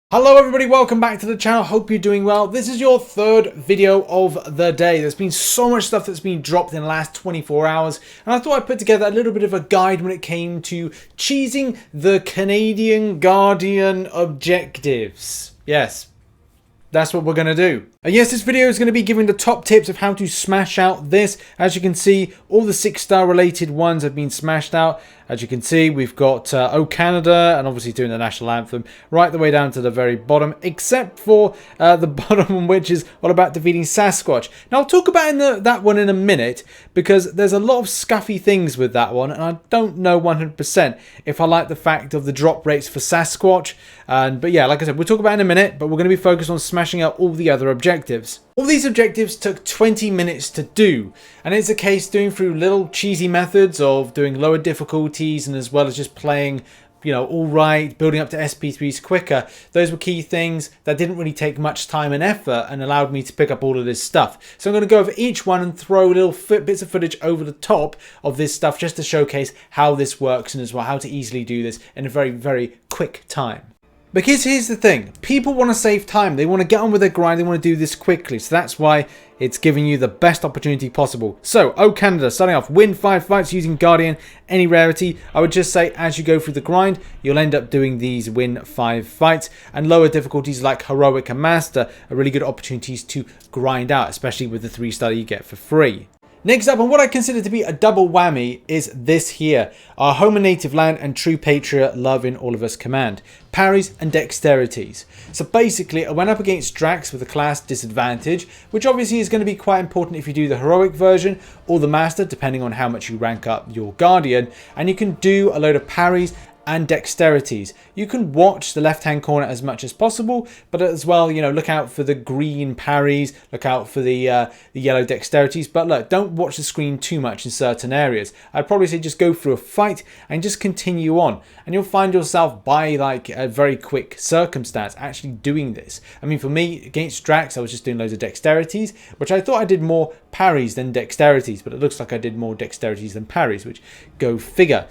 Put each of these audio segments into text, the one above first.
Hello everybody, welcome back to the channel. Hope you're doing well. This is your third video of the day. There's been so much stuff that's been dropped in the last 24 hours, and I thought I'd put together a little bit of a guide when it came to cheesing the Canadian Guardian objectives. Yes, that's what we're going to do. And yes, this video is going to be giving the top tips of how to smash out this. As you can see, all the 6-star related ones have been smashed out. As you can see, we've got O Canada, and obviously doing the national anthem, right the way down to the very bottom, except for the bottom one, which is all about defeating Sasquatch. Now, I'll talk about that one in a minute, because there's a lot of scuffy things with that one, and I don't know 100% if I like the fact of the drop rates for Sasquatch. But yeah, like I said, we'll talk about it in a minute, but we're going to be focused on smashing out all the other objectives. All these objectives took 20 minutes to do, and it's a case doing through little cheesy methods of doing lower difficulties and as well as just playing, you know, all right, building up to SP3s quicker. Those were key things that didn't really take much time and effort and allowed me to pick up all of this stuff. So I'm going to go over each one and throw little bits of footage over the top of this stuff just to showcase how this works and as well how to easily do this in a very, very quick time. Because here's the thing, people want to save time, they want to get on with their grind, they want to do this quickly, so that's why it's giving you the best opportunity possible. So, O Canada, starting off, win 5 fights using Guardian, any rarity. I would just say as you go through the grind, you'll end up doing these win 5 fights, and lower difficulties like Heroic and Master are really good opportunities to grind out, especially with the 3-star you get for free. Next up, and what I consider to be a double whammy, is this here. Our home and native land and true patriot love in all of us command. Parries and dexterities. So basically, I went up against Drax with a class disadvantage, which obviously is going to be quite important if you do the heroic version or the master, depending on how much you rank up your guardian. And you can do a load of parries and dexterities. You can watch the left hand corner as much as possible, but as well, you know, look out for the green parries, look out for the yellow dexterities, but look, don't watch the screen too much in certain areas. I'd probably say just go through a fight and just continue on, and you'll find yourself by like a very quick circumstance actually doing this. I mean, for me against Drax, I was just doing loads of dexterities, which I thought I did more parries than dexterities, but it looks like I did more dexterities than parries, which go figure.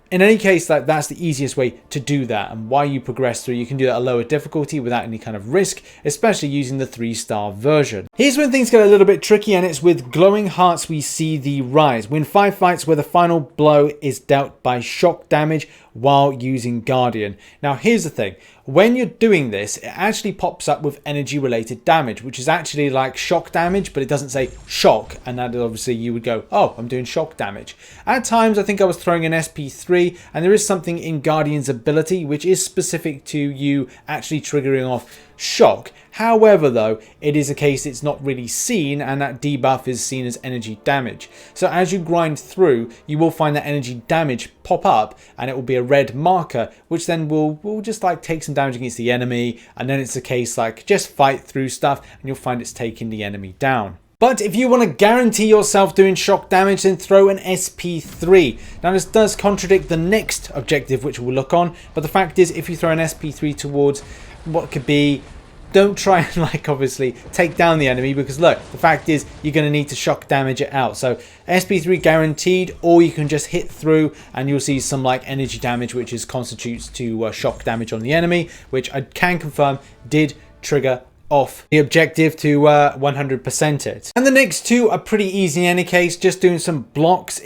In any case, that's the easiest way to do that, and why you progress through. You can do that at a lower difficulty without any kind of risk, especially using the 3-star version. Here's when things get a little bit tricky, and it's with Glowing Hearts we see the rise. Win 5 fights where the final blow is dealt by shock damage while using Guardian. Now here's the thing, when you're doing this, it actually pops up with energy related damage, which is actually like shock damage, but it doesn't say shock, and that obviously you would go, oh, I'm doing shock damage. At times I think I was throwing an SP3, and there is something in Guardian's ability which is specific to you actually triggering off shock. However, though, it is a case it's not really seen, and that debuff is seen as energy damage. So as you grind through, you will find that energy damage pop up, and it will be a red marker, which then will just like take some damage against the enemy, and then it's a case like just fight through stuff and you'll find it's taking the enemy down. But if you want to guarantee yourself doing shock damage, then throw an SP3. Now this does contradict the next objective which we'll look on, but the fact is if you throw an SP3 towards what could be, don't try and like obviously take down the enemy, because look, the fact is you're going to need to shock damage it out. So SP3 guaranteed, or you can just hit through and you'll see some like energy damage which is constitutes to shock damage on the enemy, which I can confirm did trigger off the objective to 100% it. And the next two are pretty easy in any case. Just doing some blocks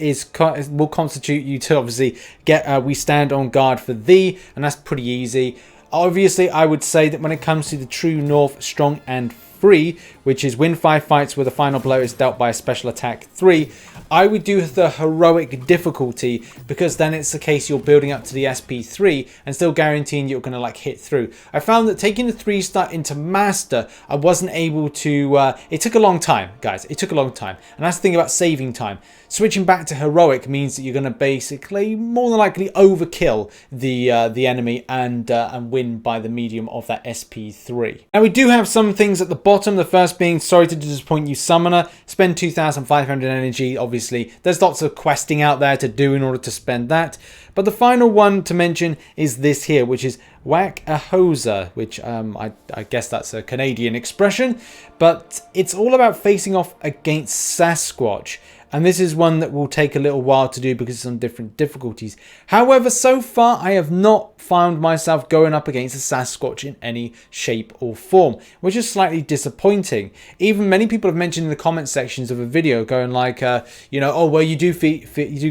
will constitute you to obviously get we stand on guard for thee, and that's pretty easy. Obviously, I would say that when it comes to the True North Strong and Free, which is win 5 fights where the final blow is dealt by a special attack 3, I would do the heroic difficulty, because then it's the case you're building up to the SP3 and still guaranteeing you're going to like hit through. I found that taking the 3-star into master, I wasn't able to, it took a long time, guys, it took a long time. And that's the thing about saving time. Switching back to heroic means that you're going to basically more than likely overkill the enemy and win by the medium of that SP3. Now we do have some things at the bottom. The first being, sorry to disappoint you, summoner. Spend 2,500 energy. Obviously, there's lots of questing out there to do in order to spend that. But the final one to mention is this here, which is whack a hoser, which I guess that's a Canadian expression, but it's all about facing off against Sasquatch. And this is one that will take a little while to do because it's on different difficulties. However, so far I have not found myself going up against a Sasquatch in any shape or form, which is slightly disappointing. Even many people have mentioned in the comment sections of a video going like, you know, oh, well, you do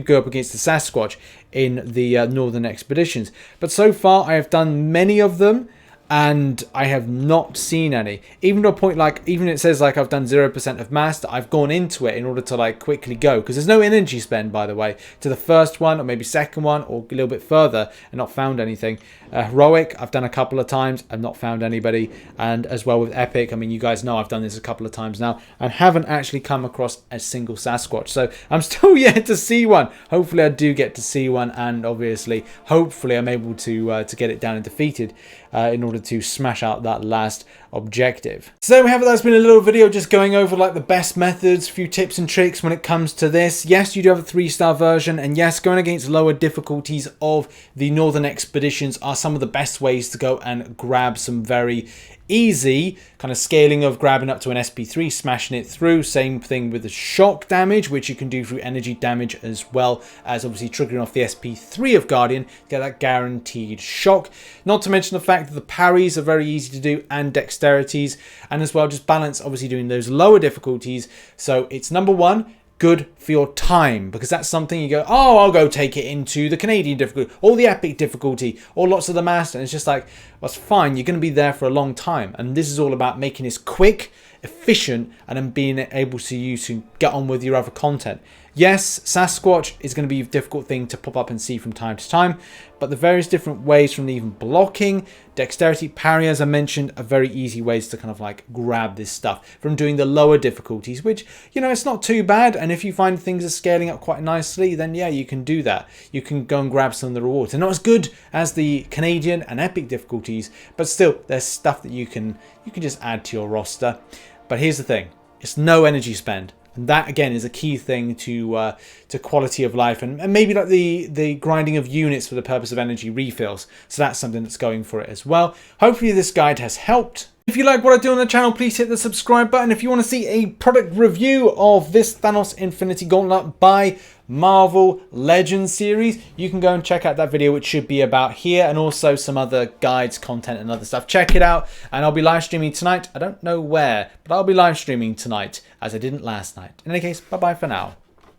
go up against the Sasquatch in the Northern Expeditions. But so far I have done many of them, and I have not seen any. Even to a point like, even it says like I've done 0% of master, I've gone into it in order to like quickly go. Because there's no energy spend, by the way, to the first one or maybe second one or a little bit further and not found anything. Heroic, I've done a couple of times. I've not found anybody. And as well with Epic, I mean, you guys know I've done this a couple of times now and haven't actually come across a single Sasquatch. So I'm still yet to see one. Hopefully I do get to see one. And obviously, hopefully I'm able to get it down and defeated in order to smash out that last objective. So there we have it. That's been a little video just going over like the best methods, a few tips and tricks when it comes to this. Yes, you do have a 3-star version, and yes, going against lower difficulties of the Northern Expeditions are some of the best ways to go and grab some very easy kind of scaling of grabbing up to an SP3, smashing it through. Same thing with the shock damage, which you can do through energy damage, as well as obviously triggering off the SP3 of Guardian to get that guaranteed shock. Not to mention the fact that the parries are very easy to do, and dexterities, and as well just balance obviously doing those lower difficulties. So it's number one, good for your time, because that's something you go, oh, I'll go take it into the Canadian difficulty or the epic difficulty or lots of the master, and it's just like, well, that's fine, you're going to be there for a long time, and this is all about making this quick, efficient, and then being able to use to get on with your other content. Yes, Sasquatch is going to be a difficult thing to pop up and see from time to time, but the various different ways, from even blocking, dexterity, parry, as I mentioned, are very easy ways to kind of like grab this stuff from doing the lower difficulties, which, you know, it's not too bad. And if you find things are scaling up quite nicely, then yeah, you can do that. You can go and grab some of the rewards. They're not as good as the Canadian and epic difficulties, but still there's stuff that you can just add to your roster. But here's the thing, it's no energy spend. And that, again, is a key thing to quality of life, and maybe like the grinding of units for the purpose of energy refills. So that's something that's going for it as well. Hopefully this guide has helped. If you like what I do on the channel, please hit the subscribe button. If you want to see a product review of this Thanos Infinity Gauntlet by Marvel Legends series, you can go and check out that video, which should be about here, and also some other guides, content, and other stuff. Check it out, and I'll be live streaming tonight. I don't know where, but I'll be live streaming tonight, as I didn't last night. In any case, bye-bye for now.